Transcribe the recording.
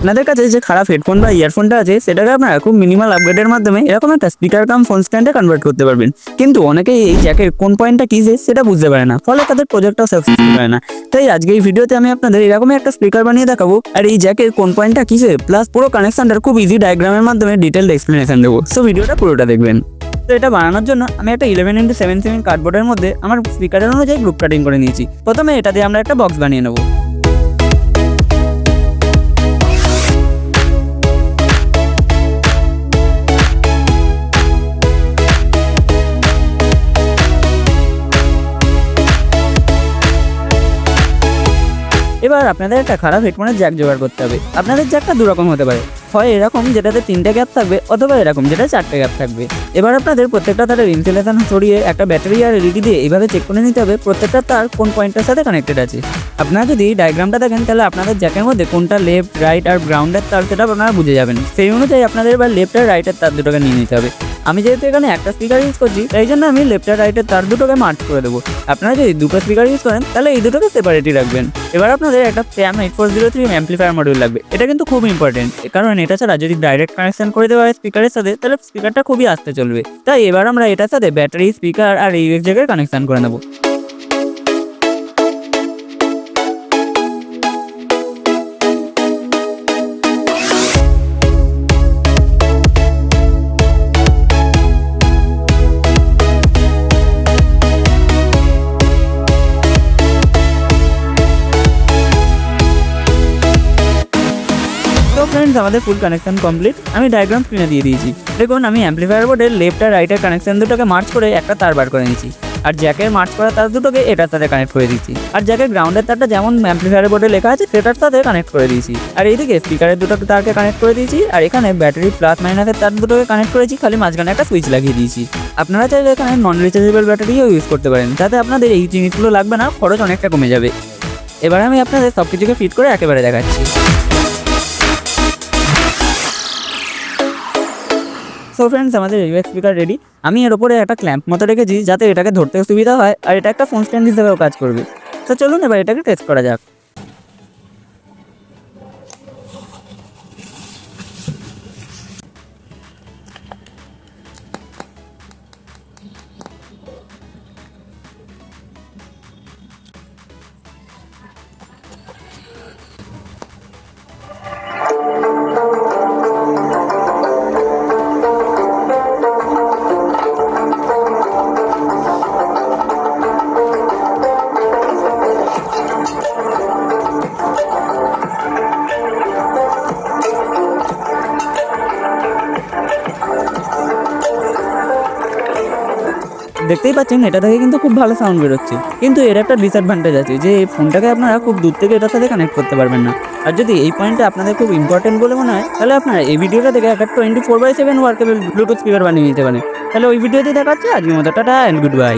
আপনাদের কাছে যে খারাপ হেডফোন বা ইয়ারফোনটা আছে সেটাকে আপনারা খুব মিনিমাল আপগ্রেডের মাধ্যমে এরকম একটা স্পিকার কাম ফোন স্ট্যান্ডে কনভার্ট করতে পারবেন। কিন্তু অনেকেই এই জ্যাকের কোন পয়েন্টটা কি সেটা বুঝতে পারে না, ফলে তাদের প্রজেক্টটাও সাকসেসফুল হয় না। তাই আজকে এই ভিডিওতে আমি আপনাদের এরকমই একটা স্পিকার বানিয়ে দেখাবো, আর এই জ্যাকের কোন পয়েন্টটা কিসে প্লাস পুরো কানেকশনটার খুব ইজি ডায়াগ্রামের মাধ্যমে ডিটেইলড এক্সপ্লেনেশন দেবো। সো ভিডিওটা পুরোটা দেখবেন। তো এটা বানানোর জন্য আমি একটা 11x7 mm কার্ডবোর্ডের মধ্যে আমার স্পিকারের অনুযায়ী গ্রুপ কাটিং করে নিয়েছি। প্রথমে এটা দিয়ে আমরা একটা বক্স বানিয়ে নেবো। এবার আপনাদের একটা খারাপ হেডফোনের জ্যাক জোগাড় করতে হবে। আপনাদের জ্যাকটা দুরকম হতে পারে, হয় এরকম যেটাতে 3টে গ্যাপ থাকবে, অথবা এরকম যেটা 4টে গ্যাপ থাকবে। এবার আপনাদের প্রত্যেকটা তারের ইনসুলেশন সরিয়ে একটা ব্যাটারি আর এলইডি দিয়ে এইভাবে চেক করে নিতে হবে প্রত্যেকটা তার কোন পয়েন্টের সাথে কানেক্টেড আছে। আপনারা যদি ডায়াগ্রামটা দেখেন তাহলে আপনাদের জ্যাকের মধ্যে কোনটা লেফট, রাইট আর গ্রাউন্ডের তার সেটা আপনারা বুঝে যাবেন। সেই অনুযায়ী আপনাদের এবার লেফট আর রাইটের তার দুটোকে নিয়ে নিতে হবে। আমি যেহেতু এখানে একটা স্পিকার ইউজ করছি তাই জন্য আমি লেফট আর রাইটের তার দুটোকে মার্চ করে দেবো। আপনারা যদি দুটো স্পিকার ইউজ করেন তাহলে এই দুটোকে সেপারেটই রাখবেন। এবার আপনাদের একটা PM8403 অ্যাম্পলিফায়ার মডিউল লাগবে। এটা কিন্তু খুব ইম্পর্টেন্ট, কারণ এটা ছাড়া যদি ডাইরেক্ট কানেকশন করে দেওয়া হয় স্পিকারের সাথে তাহলে স্পিকারটা খুবই আস্তে চলবে। তাই এবার আমরা এটার সাথে ব্যাটারি, স্পিকার আর AUX জ্যাকের কানেকশন করে নেবো। তো ফ্রেন্ডস, আমাদের ফুল কানেকশন কমপ্লিট। আমি ডায়াগ্রাম স্ক্রিনে দিয়ে দিয়েছি। দেখুন, আমি অ্যাম্পলিফায়ার বোর্ডের লেফট আর রাইটের কানেকশন দুটোকে মার্চ করে একটা তার বার করে নিয়েছি, আর জ্যাকের মার্চ করা তার দুটোকে এটার সাথে কানেক্ট করে দিয়েছি। আর জ্যাকের গ্রাউন্ডের তারটা যেমন অ্যাম্পলিফায়ার বোর্ডে লেখা আছে সেটার সাথে কানেক্ট করে দিয়েছি। আর এইদিকে স্পিকারের দুটো তারকে কানেক্ট করে দিয়েছি, আর এখানে ব্যাটারি প্লাস মাইনাসের তার দুটোকে কানেক্ট করেছি, খালি মাঝখানে একটা সুইচ লাগিয়ে দিয়েছি। আপনারা চাইলে এখানে নন রিচার্জেবল ব্যাটারিও ইউজ করতে পারেন, যাতে আপনাদের এই জিনিসগুলো লাগবে না, খরচ অনেকটা কমে যাবে। এবার আমি আপনাদের সব কিছুকে ফিট করে একেবারে দেখাচ্ছি। সো ফ্রেন্ডস, আমাদের AUX স্পিকার রেডি। আমি এর উপরে একটা ক্ল্যাম্প মতো রেখেছি যাতে এটাকে ধরতে সুবিধা হয়, আর এটা একটা ফোন স্ট্যান্ড হিসেবেও কাজ করবে। তো চলুন এবার এটাকে টেস্ট করা যাক। দেখতেই পাচ্ছেন এটা থেকে কিন্তু খুব ভালো সাউন্ড বেরোচ্ছে, কিন্তু এর একটা ডিসঅ্যাডভান্টেজ আছে যে এই ফোনটাকে আপনারা খুব দূর থেকে এটার সাথে কানেক্ট করতে পারবেন না। আর যদি এই পয়েন্টটা আপনাদের খুব ইম্পর্টেন্ট বলে মনে হয় তাহলে আপনারা এই ভিডিওটা থেকে একটা 24/7 ওয়ার্কেবল ব্লুটুথ স্পিকার বানিয়ে নিতে পারেন। তাহলে ওই ভিডিওতে দেখাচ্ছে। আজকের মতো টাটা অ্যান্ড গুড বাই।